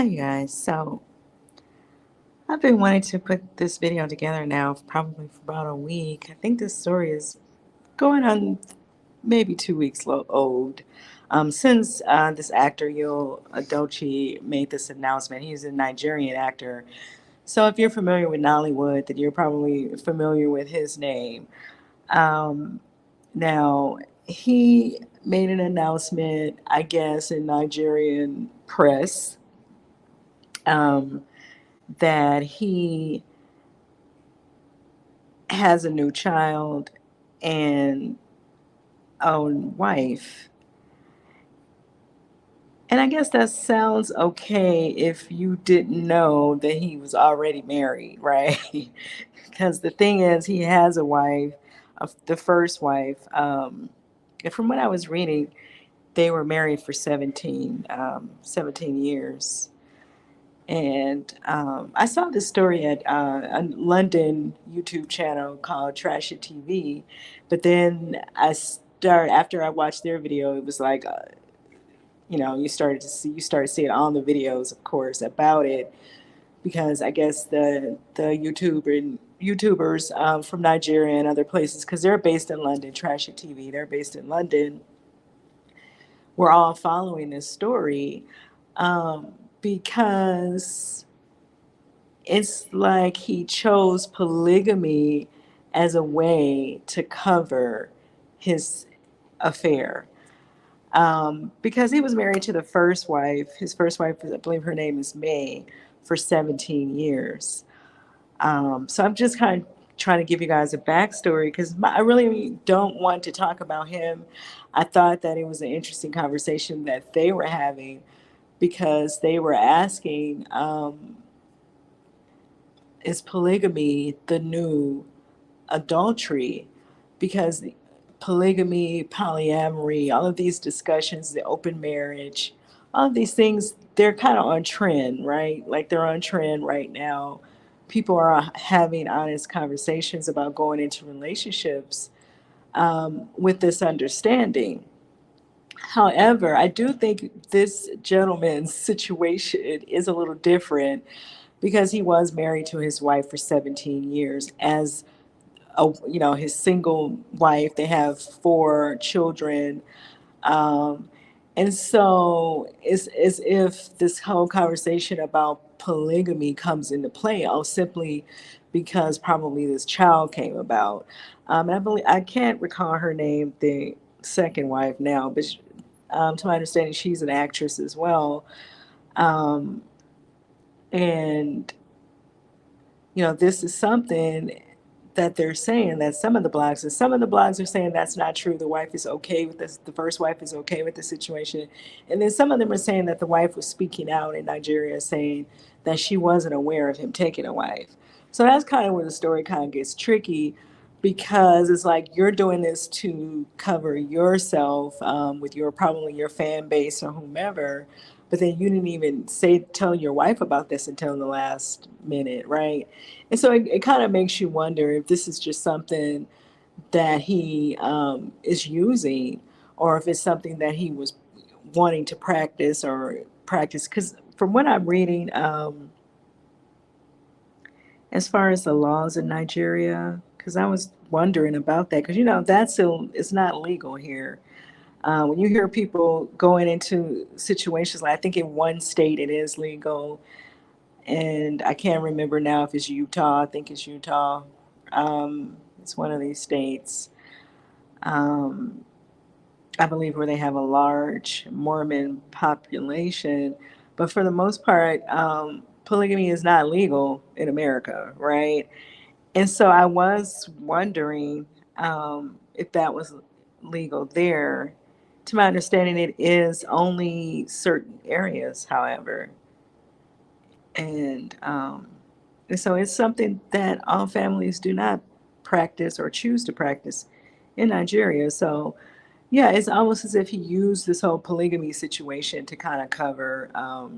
Hi, you guys. So I've been wanting to put this video together now probably for about a week. I think this story is going on maybe 2 weeks old. Since this actor, Yul Edochie, made this announcement. He's a Nigerian actor. So if you're familiar with Nollywood, then you're probably familiar with his name. Um, Now, he made an announcement, I guess, in Nigerian press. Um, that he has a new child and a wife. And I guess that sounds okay if you didn't know that he was already married, right? Because the thing is, he has a wife, the first wife. And from what I was reading, they were married for 17 years. And I saw this story at a London YouTube channel called Trash It TV. But then after I watched their video, it was like, you started seeing on the videos, of course, about it, because I guess the YouTubers from Nigeria and other places, because they're based in London, Trash It TV, they're based in London, we're all following this story because it's like he chose polygamy as a way to cover his affair. Because he was married to the first wife. His first wife, I believe her name is May, for 17 years. So I'm just kind of trying to give you guys a backstory because I really don't want to talk about him. I thought that it was an interesting conversation that they were having because they were asking, is polygamy the new adultery? Because polygamy, polyamory, all of these discussions, the open marriage, all of these things, they're kind of on trend, right? Like they're on trend right now. People are having honest conversations about going into relationships with this understanding. However, I do think this gentleman's situation is a little different because he was married to his wife for 17 years as his single wife. They have 4 children. Um, and so it's as if this whole conversation about polygamy comes into play, simply because probably this child came about. And I can't recall her name, the second wife now, but to my understanding, she's an actress as well. Um, and this is something that they're saying, that some of the blogs, and some of the blogs are saying that's not true. The wife is okay with this. The first wife is okay with the situation. And then some of them are saying that the wife was speaking out in Nigeria saying that she wasn't aware of him taking a wife. So that's kind of where the story kind of gets tricky because it's like you're doing this to cover yourself with your probably your fan base or whomever, but then you didn't even tell your wife about this until the last minute, right? And so it kind of makes you wonder if this is just something that he is using, or if it's something that he was wanting to practice. Because from what I'm reading, as far as the laws in Nigeria, because I was wondering about that, because that's still it's not legal here. When you hear people going into situations like, I think in one state it is legal, and I can't remember now if it's Utah. I think it's Utah. It's one of these states. Um, I believe where they have a large Mormon population, but for the most part, polygamy is not legal in America, right? And so I was wondering if that was legal there. To my understanding, it is only certain areas, however. And so it's something that all families do not practice or choose to practice in Nigeria. So, yeah, it's almost as if he used this whole polygamy situation to kind of cover up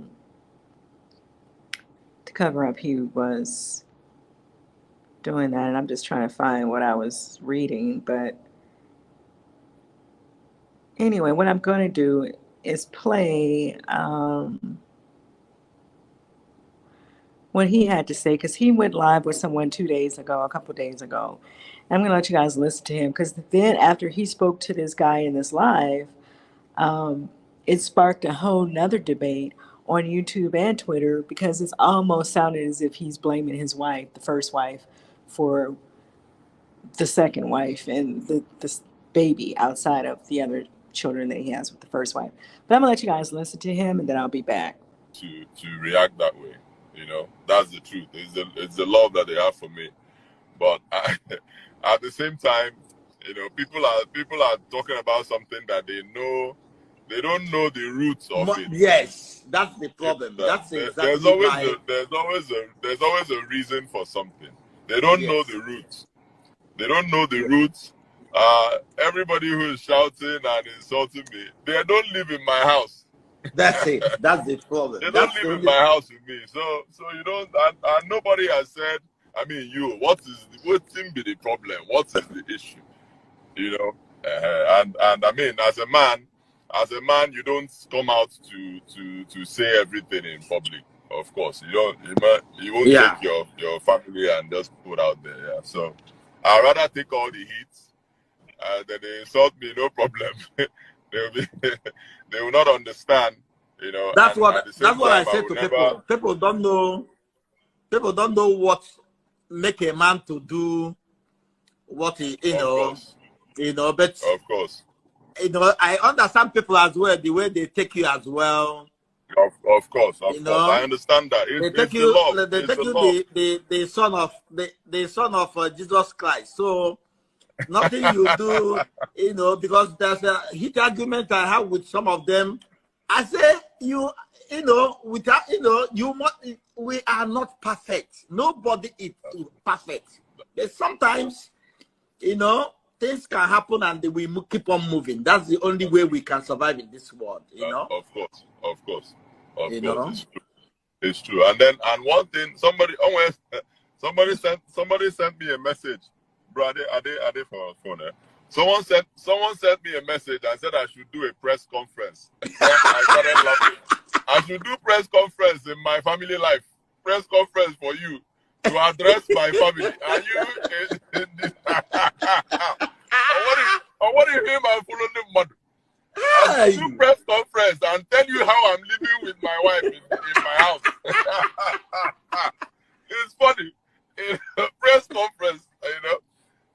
he was doing that. And I'm just trying to find what I was reading. But anyway, what I'm going to do is play what he had to say, because he went live with someone 2 days ago, a couple days ago. I'm going to let you guys listen to him, because then after he spoke to this guy in this live, it sparked a whole nother debate on YouTube and Twitter, because it's almost sounded as if he's blaming his wife, the first wife, for the second wife and the baby outside of the other children that he has with the first wife. But I'm going to let you guys listen to him, and then I'll be back. To react that way, you know, that's the truth. It's the love that they have for me. But at the same time, you know, people are talking about something that they don't know the roots of it. Yes, that's the problem. That's exactly there's always a reason for something. They don't know the roots. They don't know the roots. Everybody who is shouting and insulting me, they don't live in my house. That's it. That's the problem. They don't live in my house with me. So you don't. And nobody has said. I mean, what seems be the problem? What is the issue? You know, and I mean, as a man, you don't come out to say everything in public. Of course, you won't take your family and just put out there. Yeah. So I'd rather take all the heat. Then they insult me, no problem. They will not understand. You know. That's what I said to people. People don't know. People don't know what make a man to do what he, but of course, I understand people as well, the way they take you as well. Of course, I understand that. They take you the son of Jesus Christ. So nothing you do, because there's a heat argument I have with some of them. I say without we are not perfect. Nobody is perfect. But sometimes, things can happen and we keep on moving. That's the only way we can survive in this world. Of course. It's true. And one thing, somebody sent me a message, bro. Are they for phone? Someone sent me a message and said I should do a press conference. I started laughing. I should do press conference in my family life. Press conference for you to address my family. Are you? What if him and follow the mother? I should do press conference and tell you how I'm living with my wife in my house. It's funny. Press conference,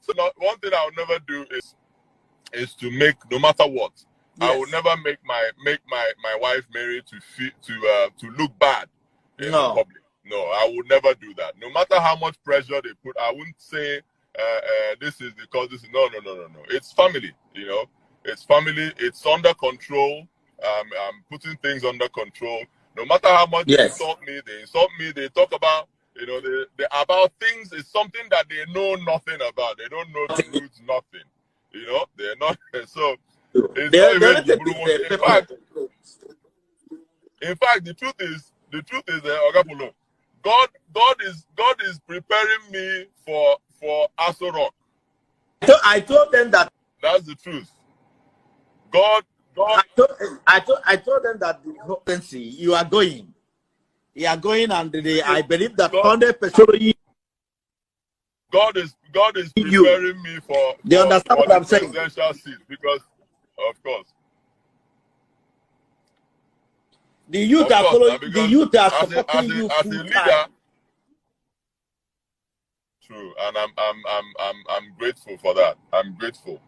So one thing I will never do is to make, no matter what, I will never make my wife Mary to look bad in the public. No, I would never do that. No matter how much pressure they put, I wouldn't say this is because this is no. It's family, It's family. It's under control. I'm putting things under control. No matter how much they insult me. They talk about about things. It's something that they know nothing about. They don't know the roots, nothing. They're not so. In fact, the truth is, Agapulo, God is preparing me for Aso Rock. I told them that. That's the truth. God. I told them that you are going. You are going, and I believe that 100%. God is preparing me for understand what I'm saying? Presidential seat, because, of course, the youth are following. The youth are supporting you as a leader. True, and I'm grateful for that. I'm grateful.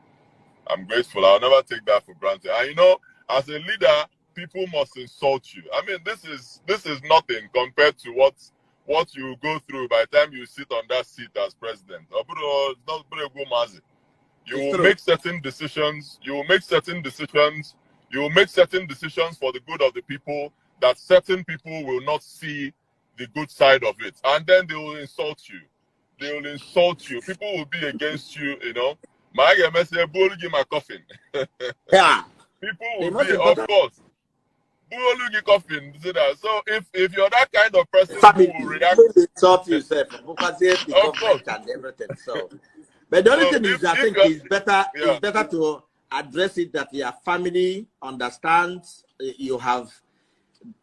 I'll never take that for granted. And as a leader, people must insult you. I mean, this is nothing compared to what you go through by the time you sit on that seat as president. You will make certain decisions. You will make certain decisions for the good of the people, that certain people will not see the good side of it. And then they will insult you. People will be against you, My coffin. Yeah. People will be, of course. Coffin. So if you're that kind of person who will react, insult yourself, of course, and everything. So, but the only thing is, I think it's better to address it, that your family understands. You have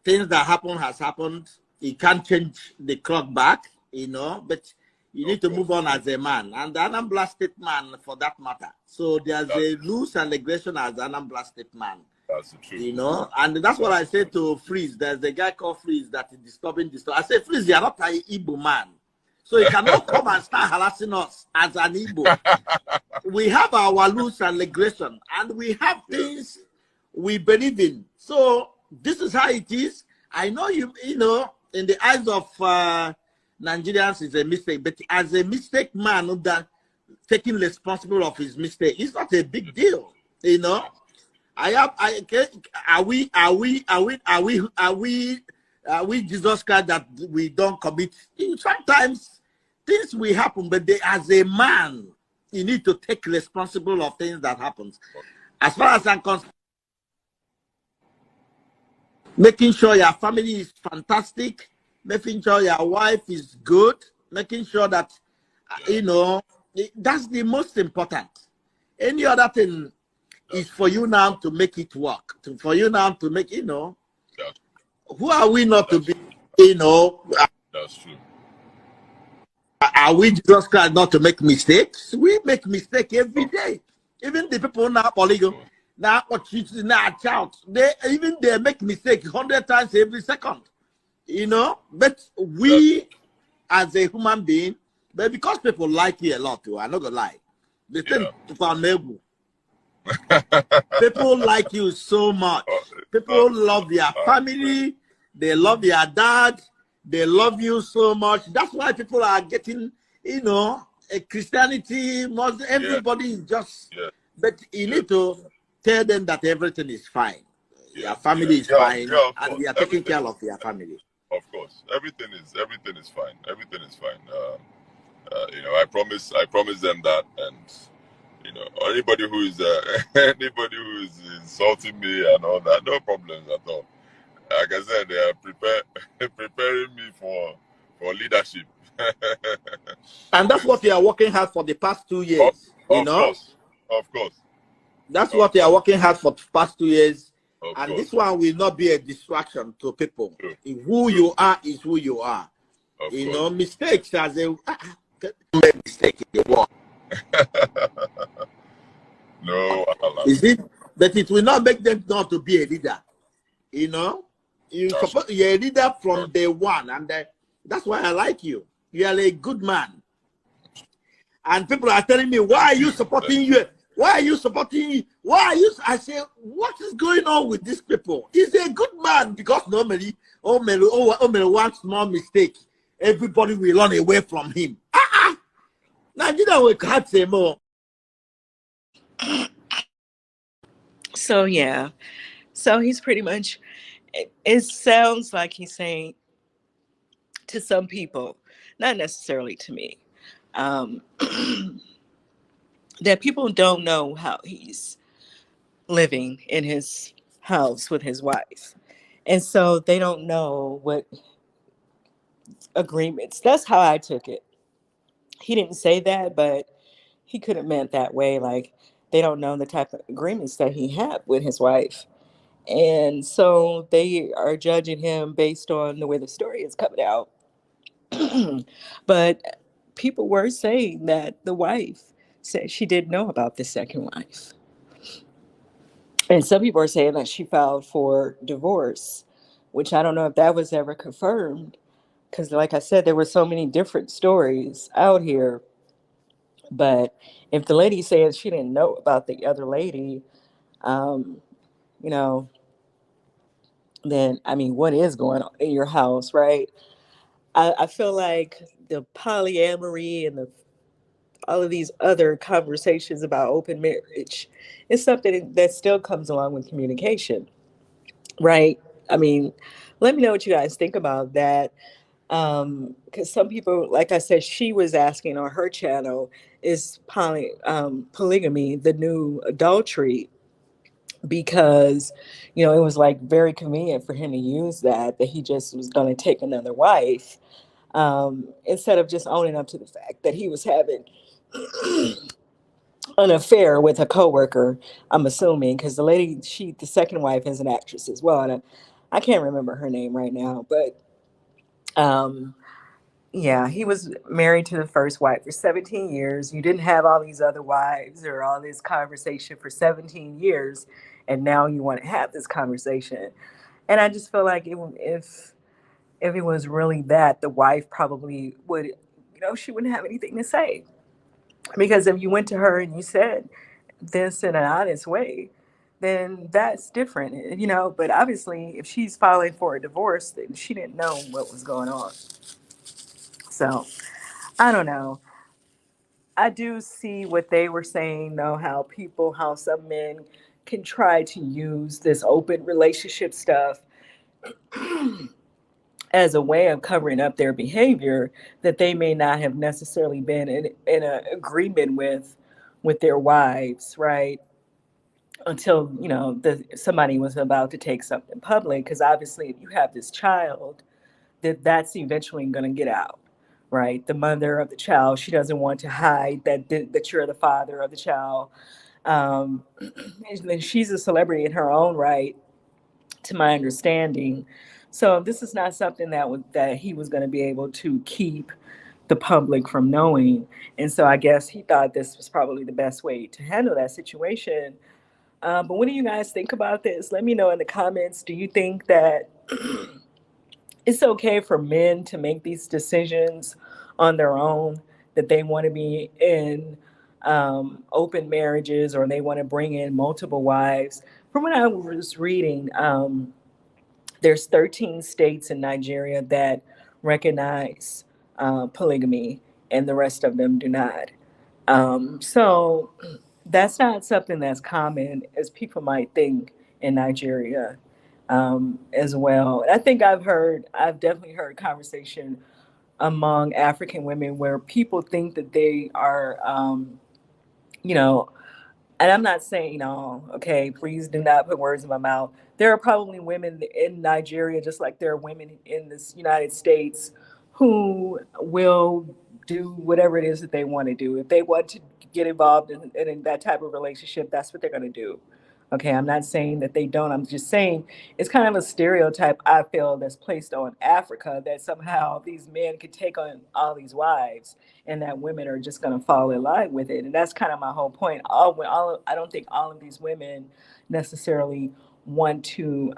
things that has happened. you can't change the clock back, you know, but you need to move on as a man, and the Anambra State man for that matter. So there's a rules and regulation as Anambra State man. That's the truth. You know, and that's what I said to Freeze. There's a guy called Freeze that is disturbing this. I said, Freeze, you're not an Igbo man. So you cannot come and start harassing us as an Igbo. We have our rules and regulation, and we have things we believe in. So this is how it is. I know you know, in the eyes of Nigerians, it's a mistake, but as a mistake man that taking responsible of his mistake, it's not a big deal, you know. Are we Jesus Christ that we don't commit? Sometimes things will happen, but as a man, you need to take responsible of things that happens. As far as I'm concerned, making sure your family is fantastic, making sure your wife is good, making sure that, you know, that's the most important. Any other thing is for you now to make it work, for you now to make, you know, who are we not to be, you know? That's true. Are we Jesus Christ not to make mistakes? We make mistakes every day. Even the people now, polygamy, now, child, they make mistakes 100 times every second, you know. But we, as a human being, but because people like you a lot too, I'm not gonna lie, they think people like you so much. People love your family, they love your dad, they love you so much. That's why people are getting, you know, a Christianity, Muslim, everybody is just, but you need to tell them that everything is fine. Your family is fine, and we are taking care of your family. Of course, everything is fine. Everything is fine. You know, I promise them that, and you know, anybody who is insulting me and all that, no problems at all. Like I said, they are preparing me for leadership. And that's what we are working hard for the past 2 years. You know, of course. That's what we are working hard for the past 2 years. And course. This one will not be a distraction to people. True. Who you are is who you are. You know, mistakes as a mistake in the world. No, is it? But it will not make them not to be a leader. You know, you're a leader from day one, and that's why I like you. You are a good man. And people are telling me, why are you supporting you? Why are you supporting? Why are you? I say, what is going on with these people? He's a good man, because normally, one small mistake, everybody will run away from him. Nigeria will cut say more. So yeah, so he's pretty much. It sounds like he's saying to some people, not necessarily to me, that people don't know how he's living in his house with his wife. And so they don't know what agreements. That's how I took it. He didn't say that, but he could have meant that way. Like, they don't know the type of agreements that he had with his wife. And so they are judging him based on the way the story is coming out. But people were saying that the wife said she didn't know about the second wife. And some people are saying that she filed for divorce, which I don't know if that was ever confirmed. Because, like I said, there were so many different stories out here. But if the lady says she didn't know about the other lady, you know, then, I mean, what is going on in your house, right? I feel like the polyamory and all of these other conversations about open marriage is something that still comes along with communication, right? I mean, let me know what you guys think about that. Because some people, like I said, she was asking on her channel, is polygamy the new adultery? Because, you know, it was like very convenient for him to use that he just was going to take another wife, instead of just owning up to the fact that he was having an affair with a coworker. I'm assuming, because the lady, the second wife, is an actress as well, and I can't remember her name right now, but Um, yeah, he was married to the first wife for 17 years. You didn't have all these other wives or all this conversation for 17 years, and now you want to have this conversation. And I just feel like if it was really that, the wife probably would, she wouldn't have anything to say. Because if you went to her and you said this in an honest way, then that's different. But obviously, if she's filing for a divorce, then she didn't know what was going on. So I don't know. I do see what they were saying, though, how some men can try to use this open relationship stuff as a way of covering up their behavior that they may not have necessarily been in a agreement with their wives, right? Until somebody was about to take something public, because obviously if you have this child, that's eventually going to get out, right? The mother of the child, she doesn't want to hide that you're the father of the child. um, and she's a celebrity in her own right, to my understanding. So this is not something that he was going to be able to keep the public from knowing. And so I guess he thought this was probably the best way to handle that situation. But what do you guys think about this? Let me know in the comments. Do you think that it's okay for men to make these decisions on their own, that they want to be in open marriages, or they want to bring in multiple wives? From what I was reading, there's 13 states in Nigeria that recognize polygamy, and the rest of them do not. So that's not something that's common as people might think in Nigeria, as well. And I think I've definitely heard conversation among African women where people think that they are, you know, and I'm not saying all, okay, please do not put words in my mouth. There are probably women in Nigeria, just like there are women in this United States, who will do whatever it is that they want to do. If they want to get involved in that type of relationship, that's what they're going to do. Okay, I'm not saying that they don't. I'm just saying it's kind of a stereotype, I feel, that's placed on Africa, that somehow these men could take on all these wives and that women are just going to fall in line with it. And that's kind of my whole point. I don't think all of these women necessarily want to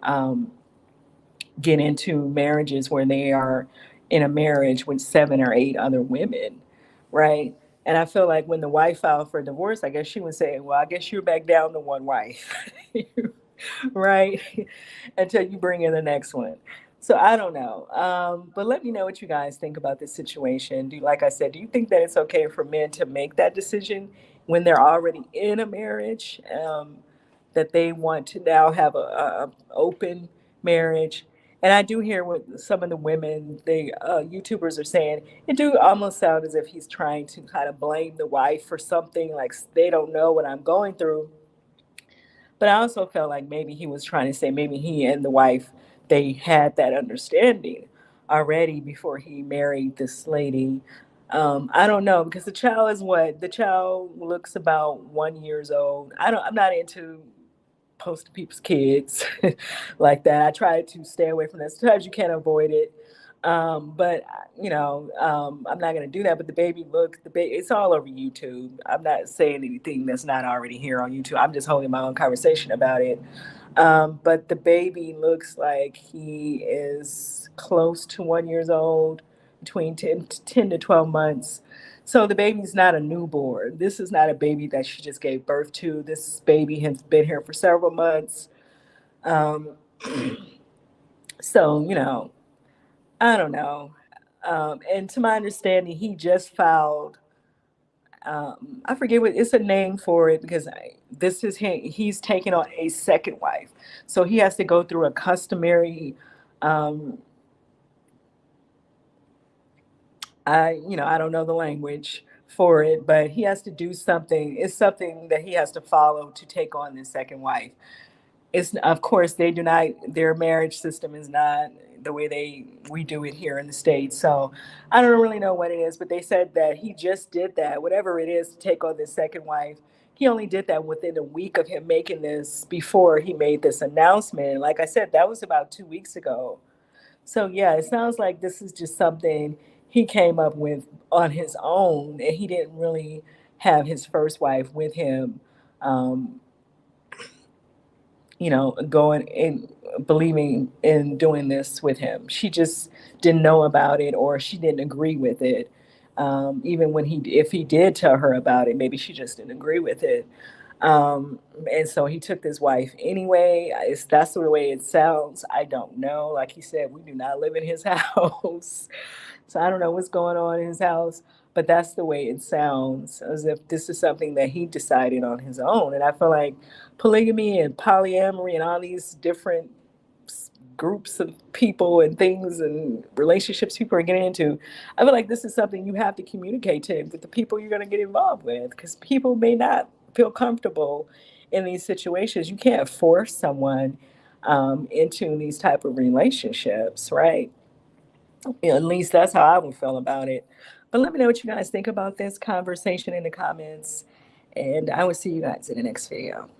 get into marriages where they are in a marriage with 7 or 8 other women, right? And I feel like when the wife filed for divorce, I guess she would say, well, I guess you're back down to one wife, right? Until you bring in the next one. So I don't know. But let me know what you guys think about this situation. Like I said, do you think that it's okay for men to make that decision when they're already in a marriage, that they want to now have a open marriage? And I do hear what some of the women, the YouTubers are saying. It do almost sound as if he's trying to kind of blame the wife for something, like they don't know what I'm going through. But I also felt like maybe he was trying to say maybe he and the wife, they had that understanding already before he married this lady. I don't know, because the child looks about 1 years old. I'm not into posting people's kids like that. I try to stay away from that. Sometimes you can't avoid it. But I'm not gonna do that. But it's all over YouTube. I'm not saying anything that's not already here on YouTube. I'm just holding my own conversation about it. But the baby looks like he is close to 1 years old, between 10 to 12 months. So the baby's not a newborn. This is not a baby that she just gave birth to. This baby has been here for several months. Um, so, I don't know. And to my understanding, he just filed. I forget what it's a name for it, because this is him. He's taking on a second wife, so he has to go through a customary. Um, I don't know the language for it, but he has to do something. It's something that he has to follow to take on this second wife. It's, of course, they do not, their marriage system is not the way we do it here in the States. So I don't really know what it is, but they said that he just did that, whatever it is, to take on this second wife. He only did that within a week of him making this, before he made this announcement. Like I said, that was about 2 weeks ago. So yeah, it sounds like this is just something he came up with on his own, and he didn't really have his first wife with him, um, going and believing in doing this with him. She just didn't know about it, or she didn't agree with it. Even when if he did tell her about it, maybe she just didn't agree with it. And so he took his wife anyway. That's the way it sounds. I don't know. Like he said, we do not live in his house. So I don't know what's going on in his house, but that's the way it sounds, as if this is something that he decided on his own. And I feel like polygamy and polyamory and all these different groups of people and things and relationships people are getting into, I feel like this is something you have to communicate to with the people you're going to get involved with, because people may not feel comfortable in these situations. You can't force someone into these type of relationships, right? At least that's how I would feel about it. But let me know what you guys think about this conversation in the comments, and I will see you guys in the next video.